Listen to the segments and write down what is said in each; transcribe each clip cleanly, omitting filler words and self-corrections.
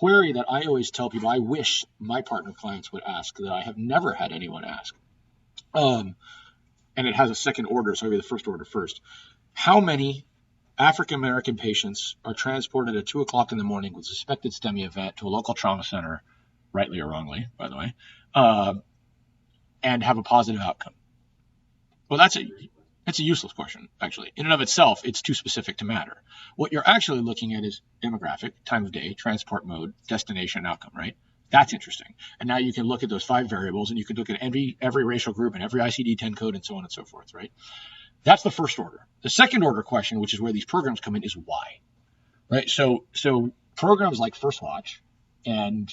query that I always tell people I wish my partner clients would ask that I have never had anyone ask. And it has a second order, so I'll give the first order first. How many African-American patients are transported at 2 o'clock in the morning with suspected STEMI event to a local trauma center, rightly or wrongly, by the way, and have a positive outcome? Well, that's a useless question, actually. In and of itself, it's too specific to matter. What you're actually looking at is demographic, time of day, transport mode, destination, outcome, right? That's interesting. And now you can look at those 5 variables, and you can look at every racial group and every ICD-10 code and so on and so forth, right? That's the first order. The second order question, which is where these programs come in, is why, right? So programs like First Watch and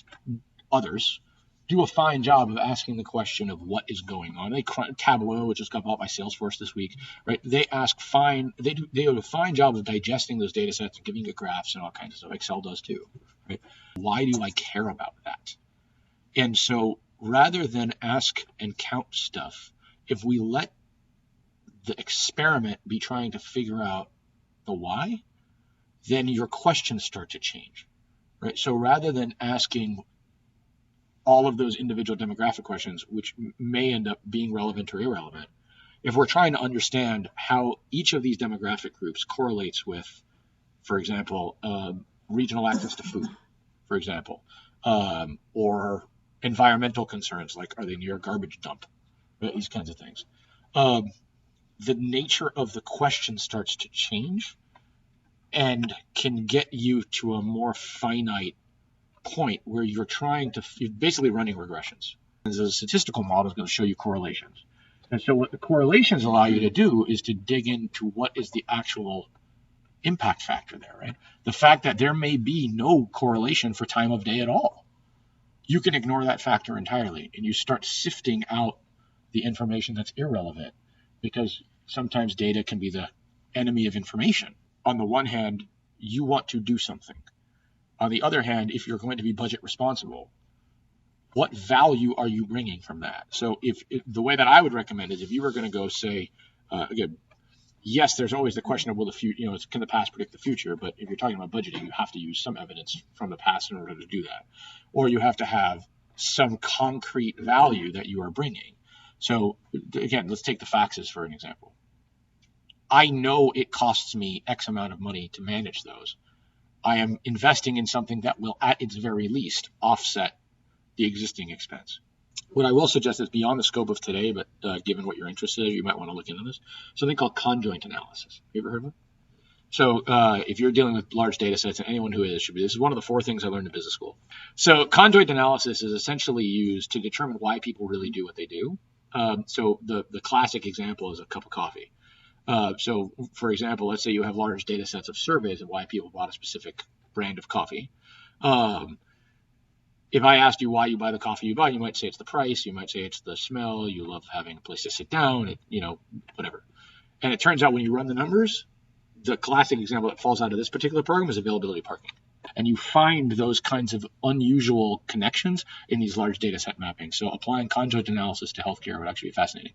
others do a fine job of asking the question of what is going on. Tableau, which just got bought by Salesforce this week, right? They do a fine job of digesting those data sets and giving you graphs and all kinds of stuff. Excel does too, right? Why do I care about that? And so rather than ask and count stuff, if we let the experiment be trying to figure out the why, then your questions start to change, right? So rather than asking all of those individual demographic questions, which may end up being relevant or irrelevant, if we're trying to understand how each of these demographic groups correlates with, for example, regional access to food, for example, or environmental concerns, like are they near a garbage dump, right? These kinds of things. The nature of the question starts to change and can get you to a more finite point where you're basically running regressions. The statistical model is going to show you correlations. And so what the correlations allow you to do is to dig into what is the actual impact factor there, right? The fact that there may be no correlation for time of day at all. You can ignore that factor entirely, and you start sifting out the information that's irrelevant, because sometimes data can be the enemy of information. On the one hand, you want to do something. On the other hand, if you're going to be budget responsible, what value are you bringing from that? So if the way that I would recommend is if you were going to go say, again, yes, there's always the question of can the past predict the future? But if you're talking about budgeting, you have to use some evidence from the past in order to do that. Or you have to have some concrete value that you are bringing. So again, let's take the faxes for an example. I know it costs me X amount of money to manage those. I am investing in something that will, at its very least, offset the existing expense. What I will suggest is beyond the scope of today, but given what you're interested in, you might want to look into this, something called conjoint analysis. Have you ever heard of it? So if you're dealing with large data sets, and anyone who is should be, this is one of the 4 things I learned in business school. So conjoint analysis is essentially used to determine why people really do what they do. So the classic example is a cup of coffee. So, for example, let's say you have large data sets of surveys of why people bought a specific brand of coffee. If I asked you why you buy the coffee you buy, you might say it's the price, you might say it's the smell, you love having a place to sit down, whatever. And it turns out when you run the numbers, the classic example that falls out of this particular program is availability of parking. And you find those kinds of unusual connections in these large data set mappings. So applying conjoint analysis to healthcare would actually be fascinating.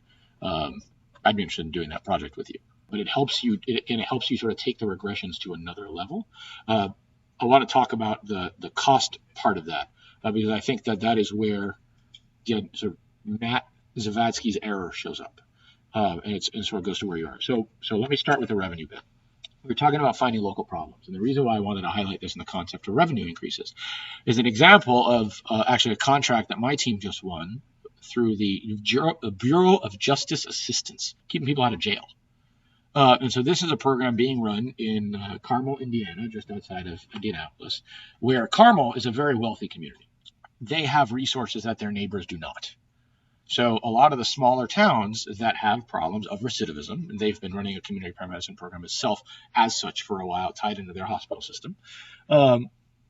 I'd be interested in doing that project with you. But it helps you sort of take the regressions to another level. I want to talk about the cost part of that, because I think that is where sort of Matt Zavadsky's error shows up, and it sort of goes to where you are. So let me start with the revenue bit. We're talking about finding local problems, and the reason why I wanted to highlight this in the concept of revenue increases is an example of actually a contract that my team just won through the Bureau of Justice Assistance, keeping people out of jail. And so this is a program being run in Carmel, Indiana, just outside of Indianapolis, where Carmel is a very wealthy community. They have resources that their neighbors do not. So a lot of the smaller towns that have problems of recidivism, and they've been running a community paramedicine program itself as such for a while, tied into their hospital system,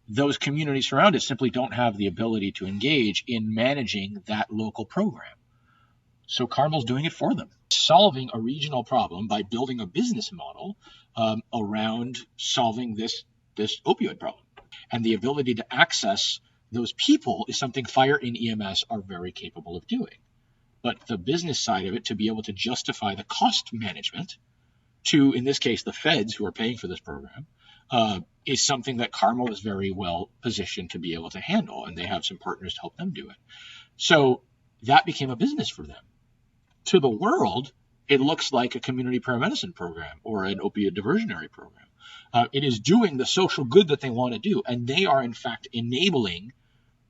those communities surrounded simply don't have the ability to engage in managing that local program. So Carmel's doing it for them, solving a regional problem by building a business model around solving this opioid problem. And the ability to access those people is something fire and E.M.S are very capable of doing. But the business side of it, to be able to justify the cost management to, in this case, the feds who are paying for this program, is something that Carmel is very well positioned to be able to handle, and they have some partners to help them do it. So that became a business for them. To the world, it looks like a community paramedicine program or an opiate diversionary program. It is doing the social good that they want to do, and they are, in fact, enabling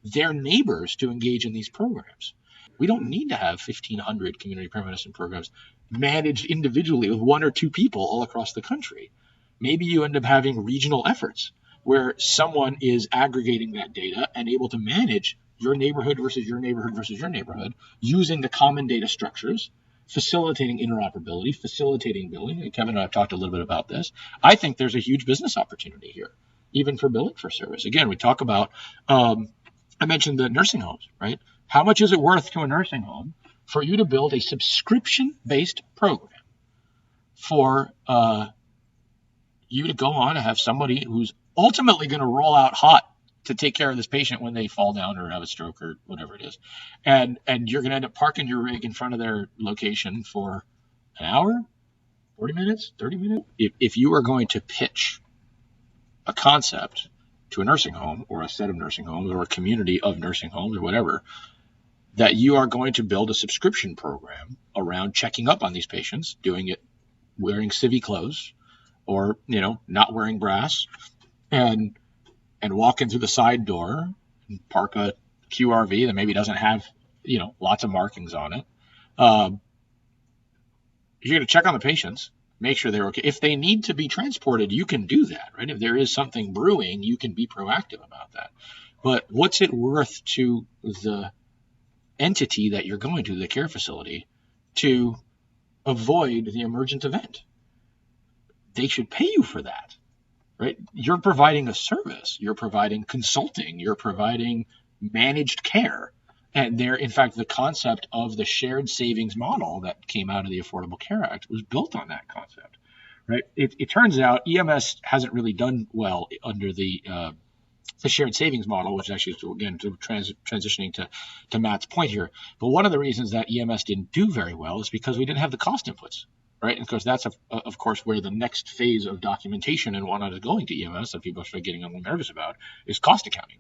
their neighbors to engage in these programs. We don't need to have 1,500 community paramedicine programs managed individually with one or two people all across the country. Maybe you end up having regional efforts where someone is aggregating that data and able to manage your neighborhood versus your neighborhood versus your neighborhood using the common data structures, facilitating interoperability, facilitating billing. Kevin and I have talked a little bit about this. I think there's a huge business opportunity here, even for billing for service. Again, we talk about, I mentioned the nursing homes, right? How much is it worth to a nursing home for you to build a subscription-based program for you to go on and have somebody who's ultimately going to roll out hot to take care of this patient when they fall down or have a stroke or whatever it is. And you're going to end up parking your rig in front of their location for an hour, 40 minutes, 30 minutes. If you are going to pitch a concept to a nursing home or a set of nursing homes or a community of nursing homes or whatever, that you are going to build a subscription program around checking up on these patients, doing it wearing civvy clothes or, not wearing brass, and walk in through the side door and park a QRV that maybe doesn't have, lots of markings on it. You're going to check on the patients, make sure they're okay. If they need to be transported, you can do that, right? If there is something brewing, you can be proactive about that. But what's it worth to the entity that you're going to, the care facility, to avoid the emergent event? They should pay you for that. Right? You're providing a service, you're providing consulting, you're providing managed care. And there, in fact, the concept of the shared savings model that came out of the Affordable Care Act was built on that concept. Right? It turns out E.M.S. hasn't really done well under the shared savings model, which actually is, again, transitioning to Matt's point here. But one of the reasons that E.M.S. didn't do very well is because we didn't have the cost inputs. Right, and because that's of course where the next phase of documentation and whatnot is going to E.M.S. that people are getting a little nervous about is cost accounting.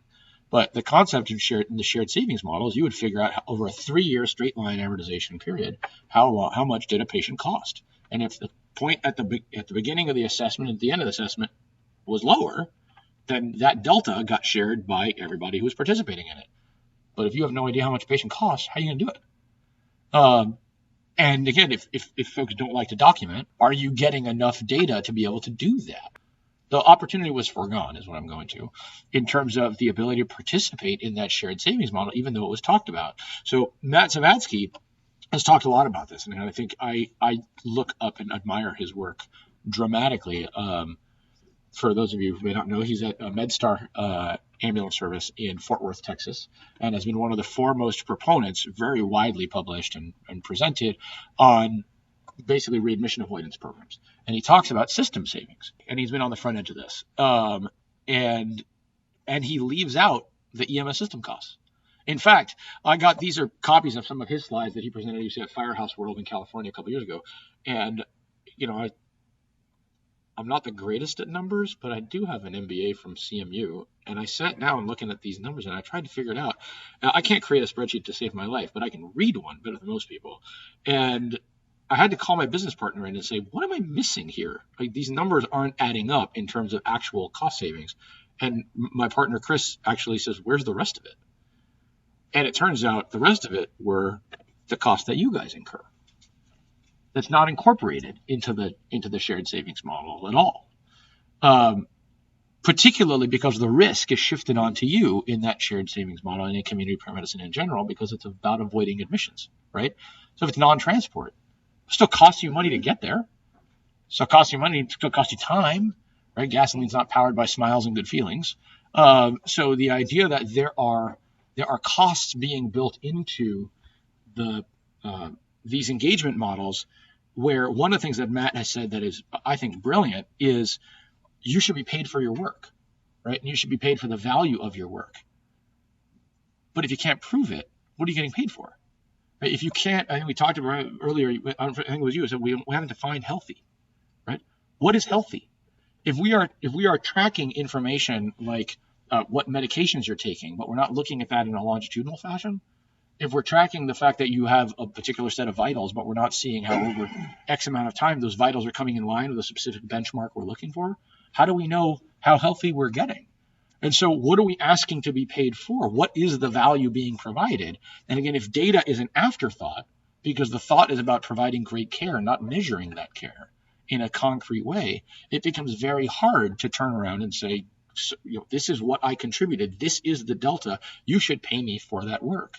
But the concept in the shared savings model is you would figure out over a 3-year straight line amortization period how much did a patient cost, and if the point at the beginning of the assessment and at the end of the assessment was lower, then that delta got shared by everybody who was participating in it. But if you have no idea how much a patient costs, how are you going to do it? And again, if folks don't like to document, are you getting enough data to be able to do that? The opportunity was foregone, is what I'm going to, in terms of the ability to participate in that shared savings model, even though it was talked about. So Matt Zavadsky has talked a lot about this, and I think I look up and admire his work dramatically. For those of you who may not know, he's at MedStar ambulance service in Fort Worth, Texas, and has been one of the foremost proponents, very widely published and presented, on basically readmission avoidance programs. And he talks about system savings, and he's been on the front edge of this. And he leaves out the E.M.S. system costs. In fact, these are copies of some of his slides that he presented at Firehouse World in California a couple years ago. And, I'm not the greatest at numbers, but I do have an MBA from CMU, and I sat down looking at these numbers, and I tried to figure it out. Now, I can't create a spreadsheet to save my life, but I can read one better than most people. And I had to call my business partner in and say, what am I missing here? Like, these numbers aren't adding up in terms of actual cost savings. And my partner, Chris, actually says, where's the rest of it? And it turns out the rest of it were the costs that you guys incur. That's not incorporated into the shared savings model at all, particularly because the risk is shifted onto you in that shared savings model and in community paramedicine in general, because it's about avoiding admissions, right? So if it's non-transport, it still costs you money to get there. Still costs you money, still costs you time, right? Gasoline's not powered by smiles and good feelings. So the idea that there are costs being built into these engagement models, where one of the things that Matt has said that is, I think, brilliant, is you should be paid for your work, right? And you should be paid for the value of your work. But if you can't prove it, what are you getting paid for? Right? If you can't, I think we talked about earlier, I think it was you, said we haven't defined healthy, right? What is healthy? if we are tracking information like what medications you're taking, but we're not looking at that in a longitudinal fashion, if we're tracking the fact that you have a particular set of vitals, but we're not seeing how over X amount of time those vitals are coming in line with a specific benchmark we're looking for, how do we know how healthy we're getting? And so what are we asking to be paid for? What is the value being provided? And again, if data is an afterthought, because the thought is about providing great care, not measuring that care in a concrete way, it becomes very hard to turn around and say, this is what I contributed. This is the delta. You should pay me for that work.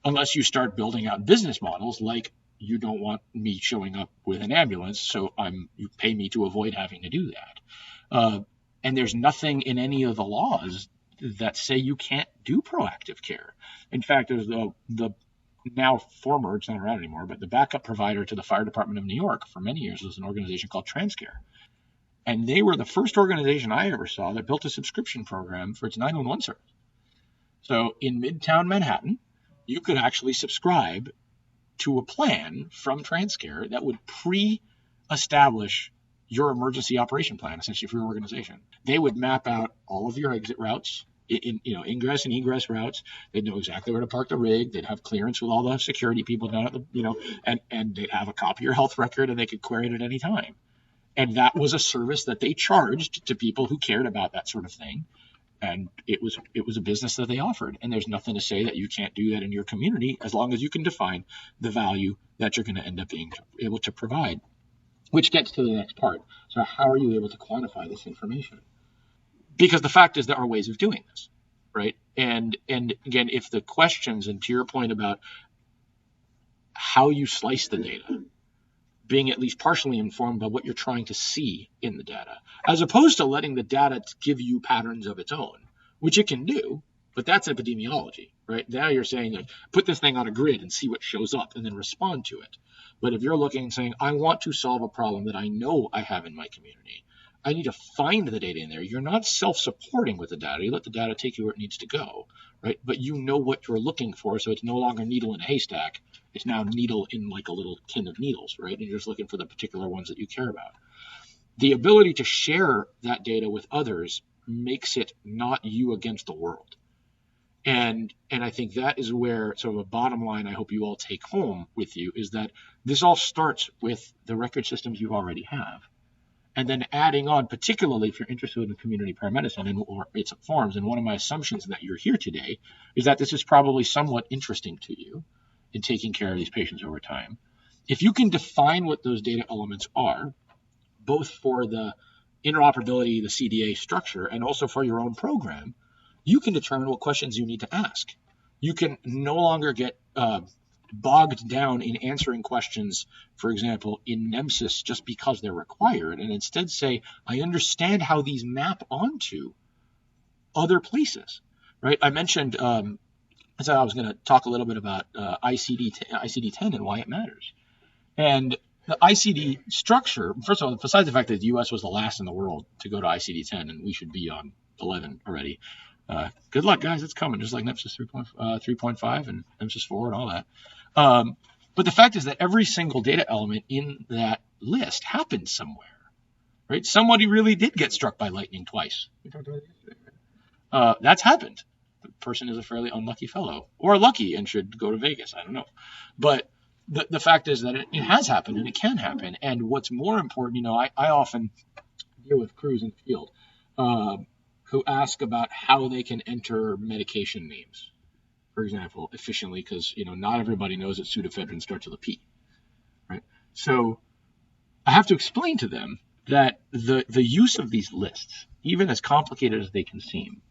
Unless you start building out business models like you don't want me showing up with an ambulance, so you pay me to avoid having to do that. And there's nothing in any of the laws that say you can't do proactive care. In fact, there's the now former, it's not around anymore, but the backup provider to the fire department of New York for many years was an organization called TransCare. And they were the first organization I ever saw that built a subscription program for its 911 service. So in Midtown Manhattan, you could actually subscribe to a plan from TransCare that would pre-establish your emergency operation plan, essentially, for your organization. They would map out all of your exit routes, ingress and egress routes. They'd know exactly where to park the rig. They'd have clearance with all the security people down at the, and they'd have a copy of your health record, and they could query it at any time. And that was a service that they charged to people who cared about that sort of thing. And it was a business that they offered. And there's nothing to say that you can't do that in your community as long as you can define the value that you're going to end up being able to provide, which gets to the next part. So how are you able to quantify this information? Because the fact is there are ways of doing this, right? And again, if the questions, and to your point about how you slice the data, being at least partially informed by what you're trying to see in the data, as opposed to letting the data give you patterns of its own, which it can do, but that's epidemiology, right? Now you're saying, like, put this thing on a grid and see what shows up and then respond to it. But if you're looking and saying, I want to solve a problem that I know I have in my community, I need to find the data in there. You're not self-supporting with the data. You let the data take you where it needs to go, right? But you know what you're looking for, so it's no longer needle in a haystack. It's now needle in like a little tin of needles, right? And you're just looking for the particular ones that you care about. The ability to share that data with others makes it not you against the world. And I think that is where sort of a bottom line I hope you all take home with you is that this all starts with the record systems you already have. And then adding on, particularly if you're interested in community paramedicine or its forms, and one of my assumptions that you're here today is that this is probably somewhat interesting to you in taking care of these patients over time. If you can define what those data elements are, both for the interoperability, the CDA structure, and also for your own program, you can determine what questions you need to ask. You can no longer get bogged down in answering questions, for example, in E.M.S just because they're required, and instead say, I understand how these map onto other places, right? I mentioned, I said I was going to talk a little bit about ICD-10 and why it matters. And the ICD structure, first of all, besides the fact that the U.S. was the last in the world to go to ICD-10, and we should be on 11 already. Good luck, guys. It's coming, just like E.M.S 3.5 and E.M.S 4 and all that. But the fact is that every single data element in that list happened somewhere, right? Somebody really did get struck by lightning twice. We talked about it yesterday. That's happened. The person is a fairly unlucky fellow, or lucky and should go to Vegas. I don't know. But the fact is that it has happened and it can happen. And what's more important, I often deal with crews in the field who ask about how they can enter medication names, for example, efficiently, because not everybody knows that pseudoephedrine starts with a P, right? So I have to explain to them that the use of these lists, even as complicated as they can seem,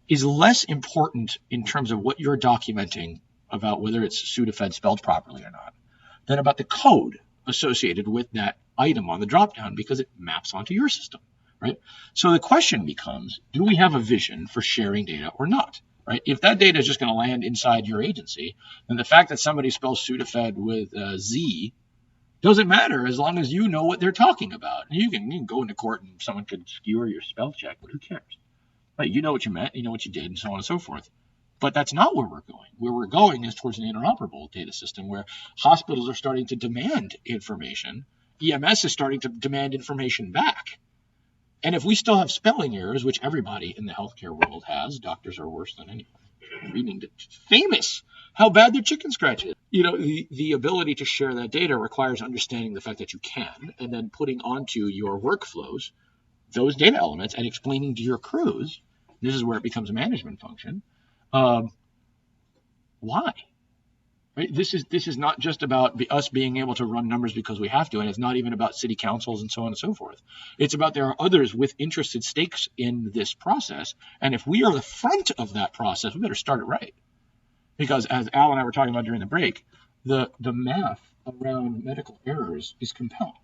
is less important in terms of what you're documenting about whether it's Sudafed spelled properly or not, than about the code associated with that item on the dropdown, because it maps onto your system, right? So the question becomes, do we have a vision for sharing data or not? Right? If that data is just going to land inside your agency, then the fact that somebody spells Sudafed with Z doesn't matter as long as you know what they're talking about. And you can go into court and someone could skewer your spell check, but who cares? Right? You know what you meant, you know what you did, and so on and so forth. But that's not where we're going. Where we're going is towards an interoperable data system where hospitals are starting to demand information. E.M.S is starting to demand information back. And if we still have spelling errors, which everybody in the healthcare world has, doctors are worse than anyone. Reading famous how bad their chicken scratch is. The ability to share that data requires understanding the fact that you can, and then putting onto your workflows those data elements and explaining to your crews. This is where it becomes a management function. Why? Right? This is not just about us being able to run numbers because we have to, and it's not even about city councils and so on and so forth. It's about there are others with interested stakes in this process, and if we are the front of that process, we better start it right. Because as Al and I were talking about during the break, the math around medical errors is compelling.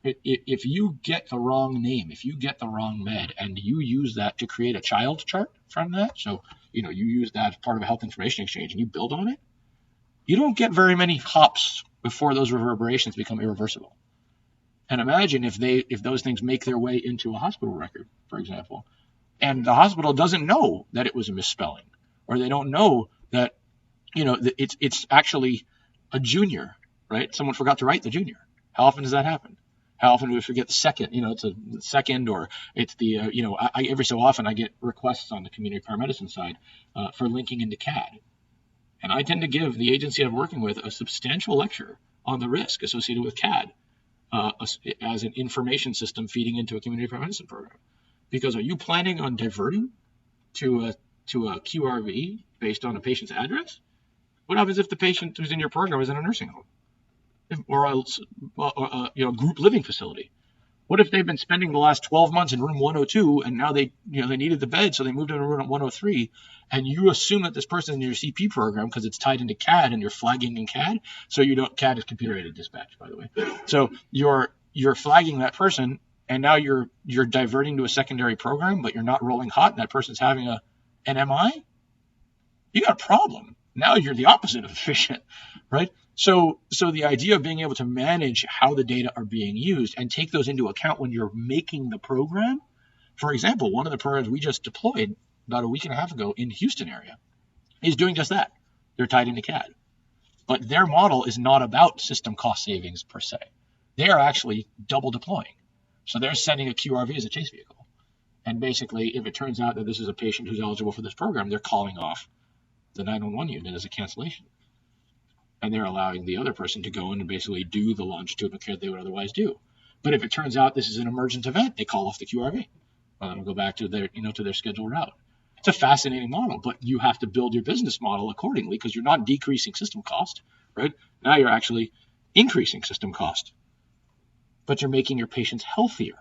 If you get the wrong name, if you get the wrong med, and you use that to create a child chart from that, so you use that as part of a health information exchange and you build on it, you don't get very many hops before those reverberations become irreversible. And imagine if those things make their way into a hospital record, for example, and the hospital doesn't know that it was a misspelling, or they don't know that it's actually a junior, right? Someone forgot to write the junior. How often does that happen? How often do we forget the second? It's a second, or it's the every so often I get requests on the community paramedicine side for linking into CAD. And I tend to give the agency I'm working with a substantial lecture on the risk associated with CAD as an information system feeding into a community paramedicine program. Because are you planning on diverting to a QRV based on a patient's address? What happens if the patient who's in your program is in a nursing home or a group living facility? What if they've been spending the last 12 months in room 102 and now they needed the bed, so they moved into room 103, and you assume that this person is in your CP program because it's tied into CAD and you're flagging in CAD. So CAD is computer aided dispatch, by the way. So you're flagging that person, and now you're diverting to a secondary program, but you're not rolling hot, and that person's having an MI. You got a problem. Now you're the opposite of efficient, right? So the idea of being able to manage how the data are being used and take those into account when you're making the program. For example, one of the programs we just deployed about a week and a half ago in the Houston area is doing just that. They're tied into CAD. But their model is not about system cost savings per se. They are actually double deploying. So they're sending a QRV as a chase vehicle. And basically, if it turns out that this is a patient who's eligible for this program, they're calling off the 911 unit as a cancellation. And they're allowing the other person to go in and basically do the longitudinal care they would otherwise do. But if it turns out this is an emergent event, they call off the QRV. Well, then go back to their scheduled route. It's a fascinating model, but you have to build your business model accordingly because you're not decreasing system cost, right? Now you're actually increasing system cost, but you're making your patients healthier.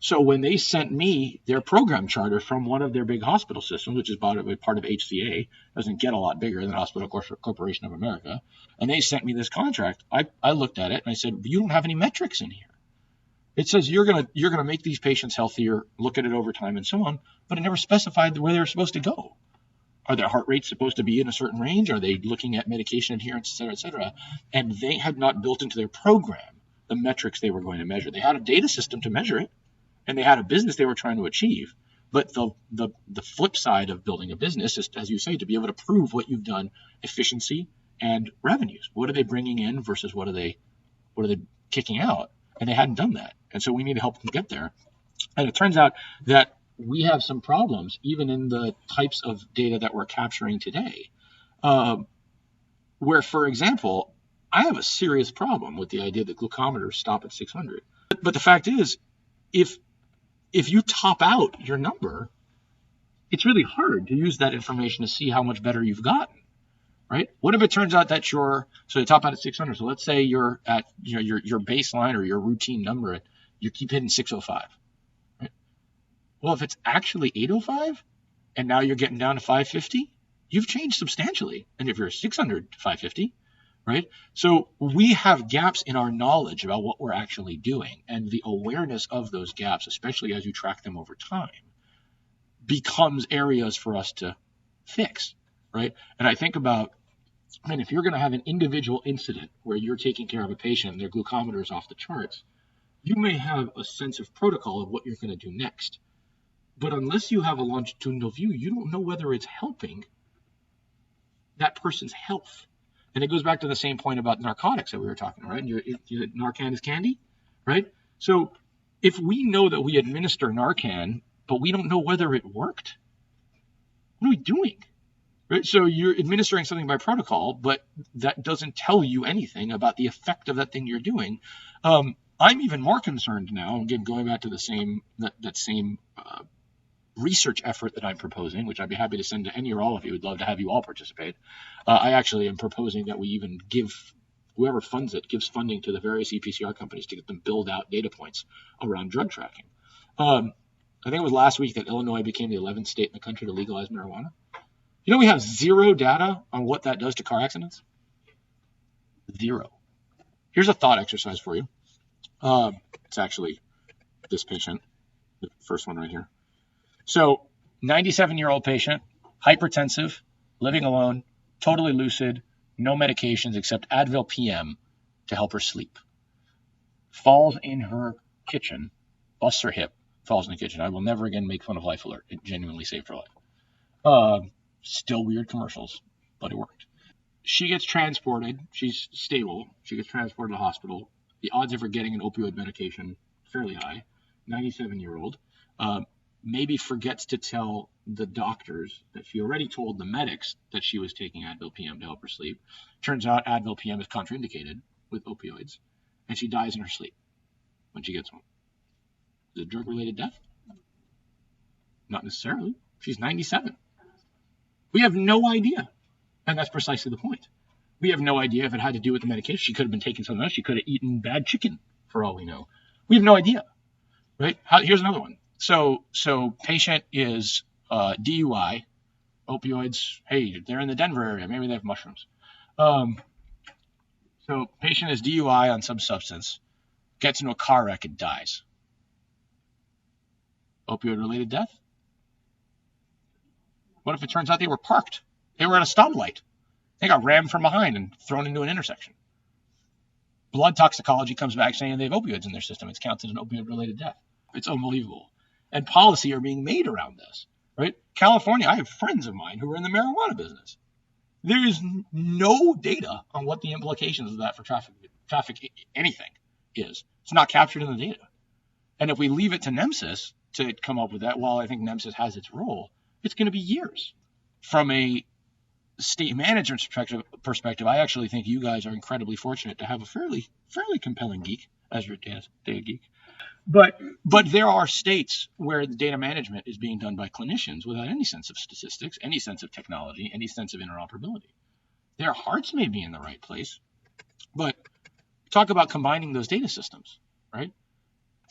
So when they sent me their program charter from one of their big hospital systems, which is part of HCA, doesn't get a lot bigger than Hospital Corporation of America, and they sent me this contract, I looked at it and I said, you don't have any metrics in here. It says you're gonna make these patients healthier, look at it over time and so on, but it never specified where they were supposed to go. Are their heart rates supposed to be in a certain range? Are they looking at medication adherence, et cetera, et cetera? And they had not built into their program the metrics they were going to measure. They had a data system to measure it, and they had a business they were trying to achieve. But the flip side of building a business is, as you say, to be able to prove what you've done, efficiency and revenues. What are they bringing in versus what are they kicking out? And they hadn't done that. And so we need to help them get there. And it turns out that we have some problems, even in the types of data that we're capturing today, where, for example, I have a serious problem with the idea that glucometers stop at 600. But the fact is, if you top out your number, it's really hard to use that information to see how much better you've gotten, right? What if it turns out that so you top out at 600. So let's say you're at your baseline or your routine number, you keep hitting 605, right? Well, if it's actually 805 and now you're getting down to 550, you've changed substantially. And if you're 600 to 550, right? So we have gaps in our knowledge about what we're actually doing, and the awareness of those gaps, especially as you track them over time, becomes areas for us to fix, right? And I think about, if you're going to have an individual incident where you're taking care of a patient and their glucometer is off the charts, you may have a sense of protocol of what you're going to do next. But unless you have a longitudinal view, you don't know whether it's helping that person's health. And it goes back to the same point about narcotics that we were talking about, right? Narcan is candy, right? So If we know that we administer Narcan, but we don't know whether it worked, what are we doing? Right? So you're administering something by protocol, but that doesn't tell you anything about the effect of that thing you're doing. I'm even more concerned now, again, going back to the same research effort that I'm proposing, which I'd be happy to send to any or all of you. Would love to have you all participate. I actually am proposing that we even give whoever funds it gives funding to the various EPCR companies to get them build out data points around drug tracking. I think it was last week that Illinois became the 11th state in the country to legalize marijuana. You know, we have zero data on what that does to car accidents. Zero. Here's a thought exercise for you. It's actually this patient, the first one right here. So 97-year-old patient, hypertensive, living alone, totally lucid, no medications except Advil PM to help her sleep. Falls in her kitchen, busts her hip, falls in the kitchen. I will never again make fun of Life Alert. It genuinely saved her life. Still weird commercials, but it worked. She gets transported. She's stable. She gets transported to the hospital. The odds of her getting an opioid medication, fairly high. 97-year-old. Maybe forgets to tell the doctors that she already told the medics that she was taking Advil PM to help her sleep. Turns out Advil PM is contraindicated with opioids, and she dies in her sleep when she gets home. Is it a drug-related death? Not necessarily. She's 97. We have no idea, and that's precisely the point. We have no idea if it had to do with the medication. She could have been taking something else. She could have eaten bad chicken, for all we know. We have no idea, right? Here's another one. So patient is DUI, opioids. Hey, they're in the Denver area. Maybe they have mushrooms. So patient is DUI on some substance, gets into a car wreck and dies. Opioid-related death? What if it turns out they were parked? They were at a stoplight. They got rammed from behind and thrown into an intersection. Blood toxicology comes back saying they have opioids in their system. It's counted as an opioid-related death. It's unbelievable. And policy are being made around this, right? California, I have friends of mine who are in the marijuana business. There is no data on what the implications of that for traffic anything is. It's not captured in the data. And if we leave it to NEMSIS to come up with that, while I think NEMSIS has its role, it's going to be years. From a state manager's perspective, I actually think you guys are incredibly fortunate to have a fairly compelling geek as your data geek. But there are states where the data management is being done by clinicians without any sense of statistics, any sense of technology, any sense of interoperability. Their hearts may be in the right place, but talk about combining those data systems, right?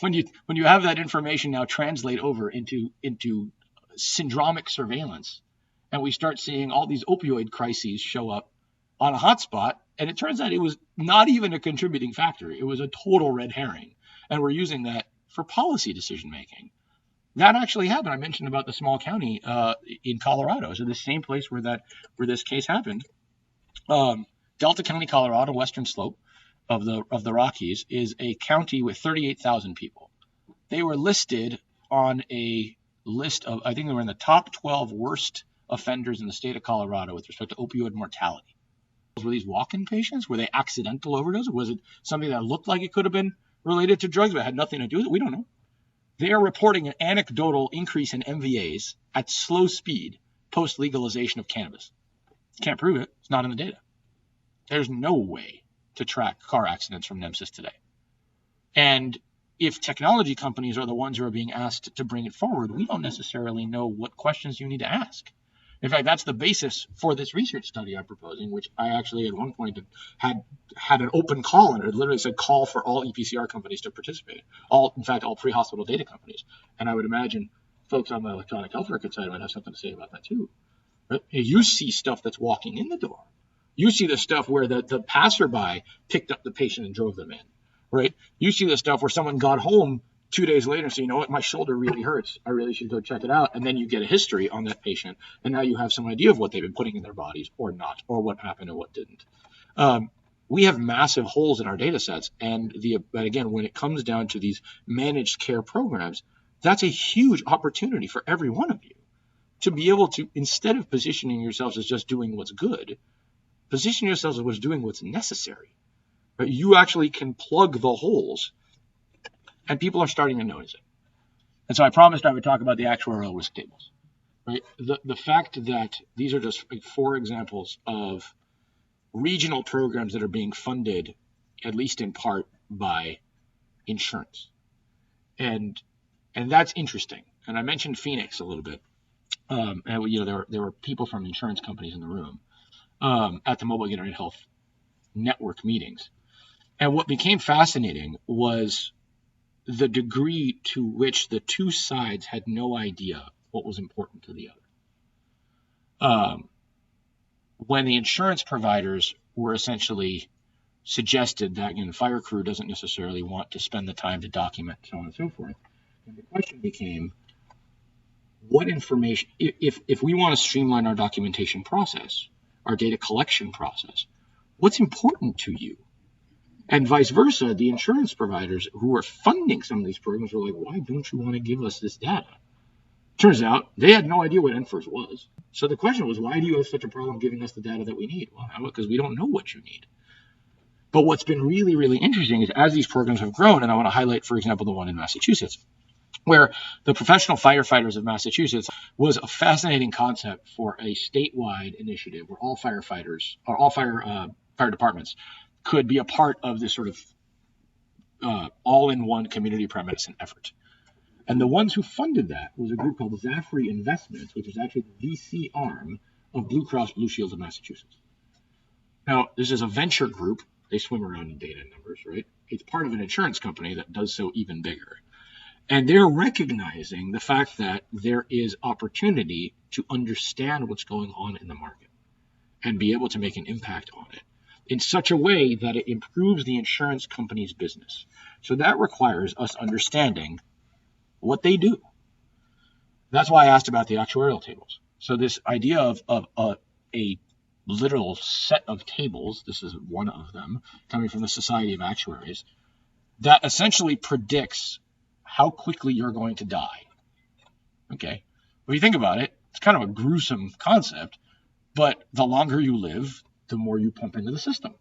When you have that information now translate over into syndromic surveillance, and we start seeing all these opioid crises show up on a hotspot, and it turns out it was not even a contributing factor. It was a total red herring. And we're using that for policy decision making. That actually happened. I mentioned about the small county in Colorado. So the same place where this case happened, Delta County, Colorado, western slope of the Rockies, is a county with 38,000 people. They were listed on a list of, I think they were in the top 12 worst offenders in the state of Colorado with respect to opioid mortality. Were these walk-in patients? Were they accidental overdoses? Was it something that looked like it could have been related to drugs but had nothing to do with it? We don't know. They are reporting an anecdotal increase in MVAs at slow speed post-legalization of cannabis. Can't prove it. It's not in the data. There's no way to track car accidents from NEMSIS today. And if technology companies are the ones who are being asked to bring it forward, we don't necessarily know what questions you need to ask. In fact, that's the basis for this research study I'm proposing, which I actually at one point had an open call, and it literally said call for all EPCR companies to participate. All pre-hospital data companies. And I would imagine folks on the electronic health record side might have something to say about that too. Right? You see stuff that's walking in the door. You see the stuff where the passerby picked up the patient and drove them in. Right? You see the stuff where someone got home 2 days later and say, you know what, my shoulder really hurts. I really should go check it out. And then you get a history on that patient. And now you have some idea of what they've been putting in their bodies or not, or what happened and what didn't. We have massive holes in our data sets. But again, when it comes down to these managed care programs, that's a huge opportunity for every one of you to be able to, instead of positioning yourselves as just doing what's good, position yourselves as doing what's necessary. But you actually can plug the holes and people are starting to notice it. And so I promised I would talk about the actuarial risk tables. Right? The fact that these are just like 4 examples of regional programs that are being funded, at least in part, by insurance. And that's interesting. And I mentioned Phoenix a little bit. And there were people from insurance companies in the room at the Mobile Internet Health Network meetings. And what became fascinating was the degree to which the two sides had no idea what was important to the other. When the insurance providers were essentially suggested that the fire crew doesn't necessarily want to spend the time to document, so on and so forth, and the question became, what information, if we want to streamline our documentation process, our data collection process, what's important to you? And vice versa, the insurance providers who are funding some of these programs were like, why don't you want to give us this data? Turns out they had no idea what E.M.S was. So the question was, why do you have such a problem giving us the data that we need? Well, because we don't know what you need. But what's been really, really interesting is as these programs have grown, and I want to highlight, for example, the one in Massachusetts, where the professional firefighters of Massachusetts was a fascinating concept for a statewide initiative where all firefighters, or all fire departments, could be a part of this sort of all-in-one community premedicine effort. And the ones who funded that was a group called Zafre Investments, which is actually the VC arm of Blue Cross Blue Shield of Massachusetts. Now, this is a venture group. They swim around in data and numbers, right? It's part of an insurance company that does so even bigger. And they're recognizing the fact that there is opportunity to understand what's going on in the market and be able to make an impact on it in such a way that it improves the insurance company's business. So that requires us understanding what they do. That's why I asked about the actuarial tables. So this idea of a literal set of tables, this is one of them, coming from the Society of Actuaries, that essentially predicts how quickly you're going to die. Okay, if you think about it, it's kind of a gruesome concept, but the longer you live, the more you pump into the system,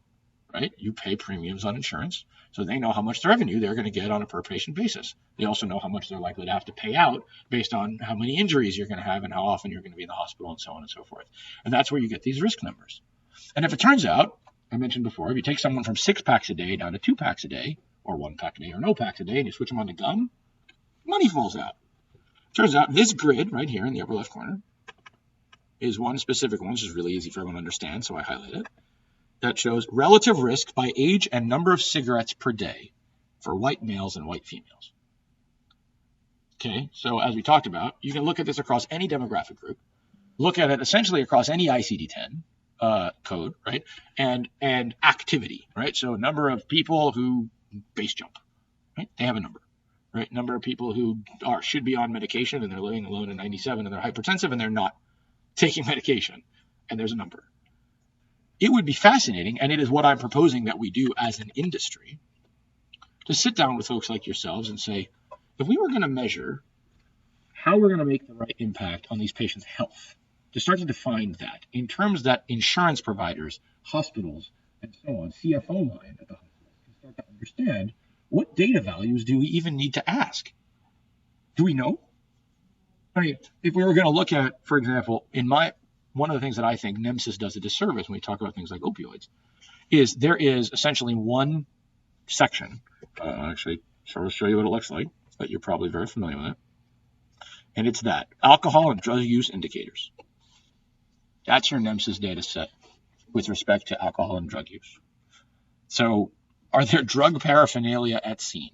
right? You pay premiums on insurance, so they know how much revenue they're going to get on a per patient basis. They also know how much they're likely to have to pay out based on how many injuries you're going to have and how often you're going to be in the hospital and so on and so forth. And that's where you get these risk numbers. And if it turns out, I mentioned before, if you take someone from 6 packs a day down to 2 packs a day, or 1 pack a day, or no packs a day, and you switch them on to gum, money falls out. Turns out this grid right here in the upper left corner is one specific one, which is really easy for everyone to understand, so I highlight it. That shows relative risk by age and number of cigarettes per day for white males and white females. Okay, so as we talked about, you can look at this across any demographic group, look at it essentially across any ICD-10 code, right? And activity, right? So number of people who base jump, right? They have a number, right? Number of people who should be on medication and they're living alone in 97 and they're hypertensive and they're not taking medication, and there's a number. It would be fascinating, and it is what I'm proposing that we do as an industry, to sit down with folks like yourselves and say, if we were going to measure how we're going to make the right impact on these patients' health, to start to define that in terms that insurance providers, hospitals, and so on, CFO line at the hospitals can start to understand what data values do we even need to ask? Do we know? I mean, if we were going to look at, for example, one of the things that I think E.M.S does a disservice when we talk about things like opioids is there is essentially one section, actually, so I'll show you what it looks like, but you're probably very familiar with it, and it's that alcohol and drug use indicators. That's your E.M.S data set with respect to alcohol and drug use. So are there drug paraphernalia at scene?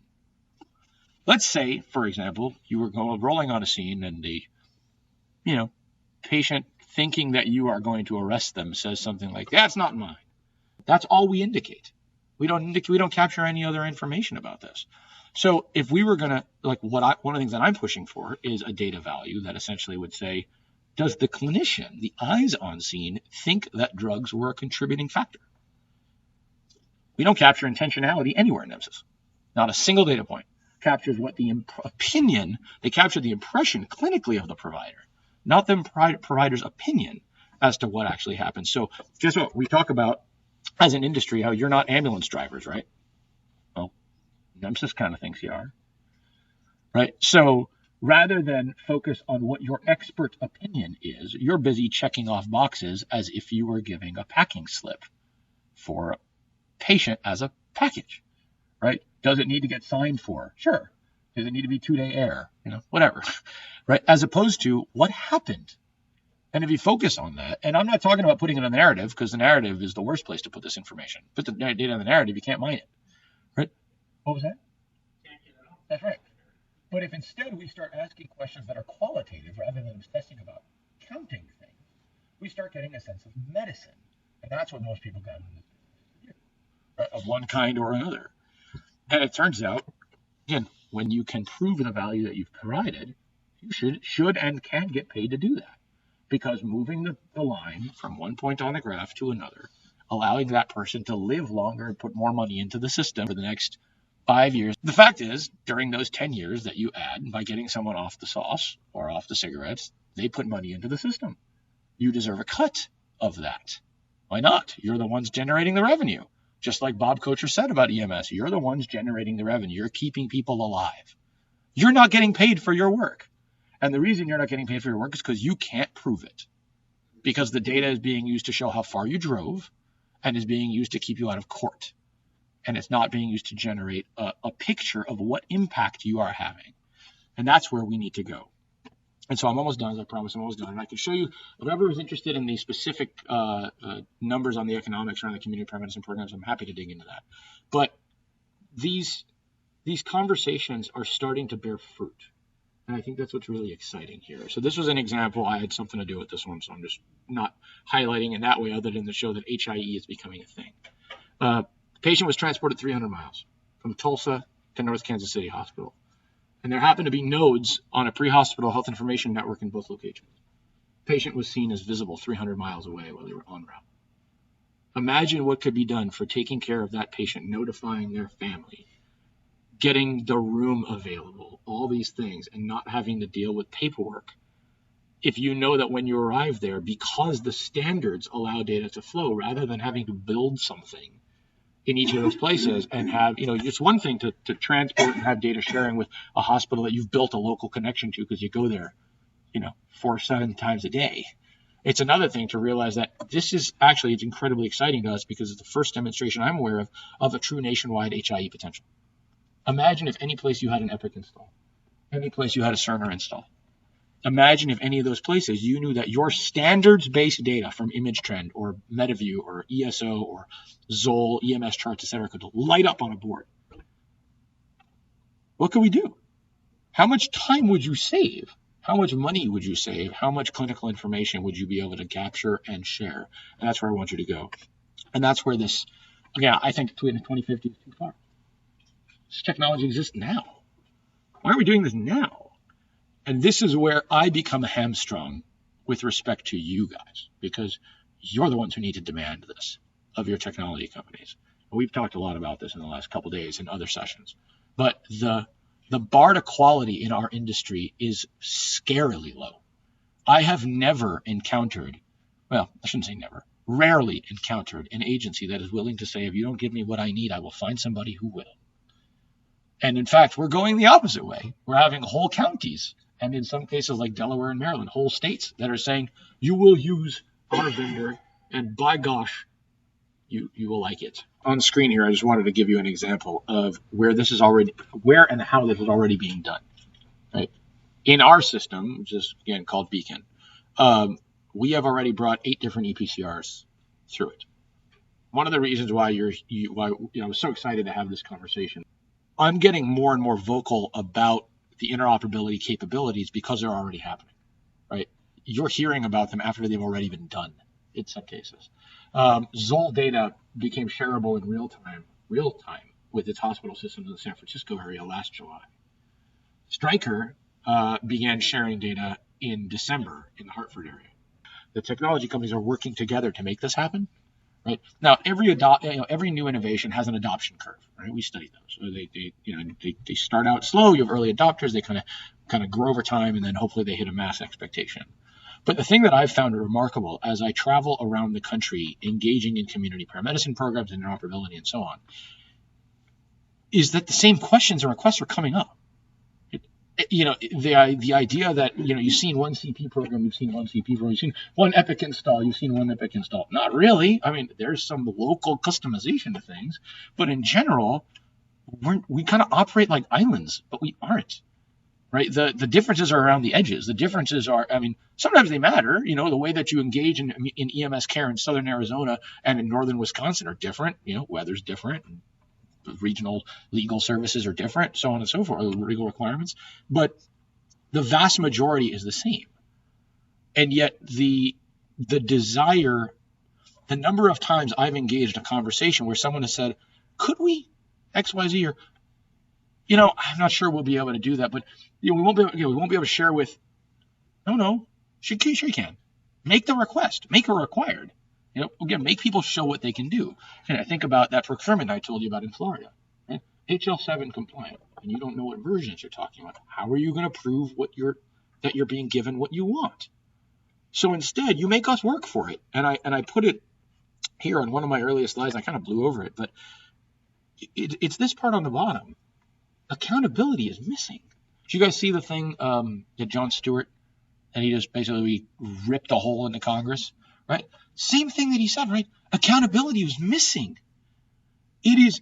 Let's say, for example, you were rolling on a scene and the patient thinking that you are going to arrest them says something like, "That's not mine." That's all we indicate. We don't capture any other information about this. So if we were going to, one of the things that I'm pushing for is a data value that essentially would say, does the clinician, the eyes on scene, think that drugs were a contributing factor? We don't capture intentionality anywhere in E.M.S. Not a single data point captures what the opinion, they capture the impression clinically of the provider, not the provider's opinion as to what actually happens. So guess what? We talk about, as an industry, how you're not ambulance drivers, right? Well, E.M.S kind of thinks you are. right? So rather than focus on what your expert opinion is, you're busy checking off boxes as if you were giving a packing slip for a patient as a package, right? Does it need to get signed for? Sure. Does it need to be 2-day air? Whatever, right? As opposed to what happened. And if you focus on that, and I'm not talking about putting it in the narrative, because the narrative is the worst place to put this information. Put the data in the narrative, you can't mine it, right? What was that? That's right. But if instead we start asking questions that are qualitative rather than obsessing about counting things, we start getting a sense of medicine. And that's what most people got in this business, right? Of one kind or another. And it turns out, again, when you can prove the value that you've provided, you should and can get paid to do that. Because moving the line from one point on the graph to another, allowing that person to live longer and put more money into the system for the next 5 years. The fact is, during those 10 years that you add by getting someone off the sauce or off the cigarettes, they put money into the system. You deserve a cut of that. Why not? You're the ones generating the revenue. Just like Bob Kocher said about E.M.S, you're the ones generating the revenue. You're keeping people alive. You're not getting paid for your work. And the reason you're not getting paid for your work is because you can't prove it. Because the data is being used to show how far you drove and is being used to keep you out of court. And it's not being used to generate a picture of what impact you are having. And that's where we need to go. And so I'm almost done, as I promised. I'm almost done. And I can show you, if ever was interested in the specific numbers on the economics around the community paramedicine programs, I'm happy to dig into that. But these conversations are starting to bear fruit. And I think that's what's really exciting here. So this was an example. I had something to do with this one, so I'm just not highlighting in that way other than to show that HIE is becoming a thing. The patient was transported 300 miles from Tulsa to North Kansas City Hospital. And there happened to be nodes on a pre-hospital health information network in both locations. The patient was seen as visible 300 miles away while they were en route. Imagine what could be done for taking care of that patient, notifying their family, getting the room available, all these things, and not having to deal with paperwork. If you know that when you arrive there, because the standards allow data to flow, rather than having to build something in each of those places and have, it's one thing to transport and have data sharing with a hospital that you've built a local connection to because you go there, 4-7 times a day. It's another thing to realize that this is actually, it's incredibly exciting to us because it's the first demonstration I'm aware of a true nationwide HIE potential. Imagine if any place you had an Epic install, any place you had a Cerner install. Imagine if any of those places you knew that your standards-based data from ImageTrend or MetaView or ESO or Zoll, E.M.S charts, etc., could light up on a board. What could we do? How much time would you save? How much money would you save? How much clinical information would you be able to capture and share? And that's where I want you to go. And that's where this, again, I think 2050 is too far. This technology exists now. Why are we doing this now? And this is where I become hamstrung with respect to you guys, because you're the ones who need to demand this of your technology companies. And we've talked a lot about this in the last couple of days in other sessions. But the bar to quality in our industry is scarily low. I have never encountered, well, I shouldn't say never, rarely encountered an agency that is willing to say, if you don't give me what I need, I will find somebody who will. And in fact, we're going the opposite way. We're having whole counties, and in some cases like Delaware and Maryland, whole states that are saying, you will use our vendor, and by gosh, you will like it. On the screen here, I just wanted to give you an example of where and how this is already being done. Right? In our system, which is again called Beacon, we have already brought 8 different EPCRs through it. One of the reasons why I was so excited to have this conversation, I'm getting more and more vocal about the interoperability capabilities because they're already happening. Right? You're hearing about them after they've already been done in some cases. Zoll data became shareable in real time with its hospital systems in the San Francisco area last July. Stryker began sharing data in December in the Hartford area. The technology companies are working together to make this happen. Right now, every new innovation has an adoption curve. Right, we studied those. So they start out slow. You have early adopters. They kind of grow over time, and then hopefully they hit a mass expectation. But the thing that I've found remarkable as I travel around the country engaging in community paramedicine programs and interoperability and so on, is that the same questions and requests are coming up. The idea that you've seen one CP program, you've seen one CP program, you've seen one Epic install, you've seen one Epic install. Not really. I mean, there's some local customization to things, but in general, we kind of operate like islands, but we aren't. Right? The differences are around the edges. The differences are, I mean, sometimes they matter. The way that you engage in EMS care in southern Arizona and in northern Wisconsin are different. Weather's different. Regional legal services are different, so on and so forth, legal requirements. But the vast majority is the same. And yet the desire, the number of times I've engaged a conversation where someone has said, could we XYZ, or I'm not sure we'll be able to do that, but we won't be able to share with. No, she can make the request, make her required. Again, make people show what they can do. And I think about that procurement I told you about in Florida, right? HL7 compliant, and you don't know what versions you're talking about. How are you going to prove that you're being given what you want? So instead, you make us work for it. And I put it here on one of my earliest slides. I kind of blew over it, but it's this part on the bottom. Accountability is missing. Did you guys see the thing that Jon Stewart, and he just basically ripped a hole into Congress, right? Same thing that he said, right? Accountability was missing. It is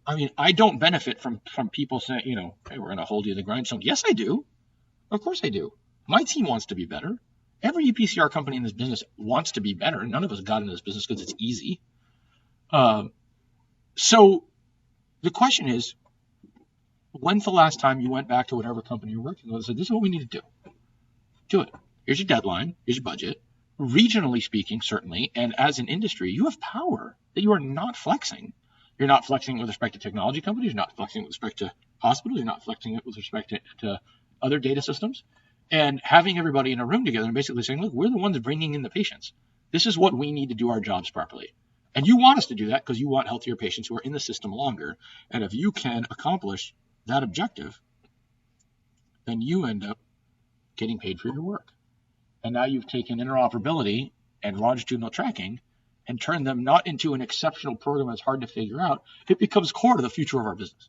I mean, I don't benefit from people saying, hey, we're going to hold you to the grindstone. Yes, I do. Of course I do. My team wants to be better. Every EPCR company in this business wants to be better. None of us got into this business because it's easy. So the question is, when's the last time you went back to whatever company you're working with and said, this is what we need to do? Do it. Here's your deadline. Here's your budget. Regionally speaking, certainly, and as an industry, you have power that you are not flexing. You're not flexing with respect to technology companies. You're not flexing with respect to hospitals. You're not flexing it with respect to other data systems. And having everybody in a room together and basically saying, look, we're the ones bringing in the patients. This is what we need to do our jobs properly. And you want us to do that because you want healthier patients who are in the system longer. And if you can accomplish that objective, then you end up getting paid for your work. And now you've taken interoperability and longitudinal tracking and turned them not into an exceptional program that's hard to figure out. It becomes core to the future of our business.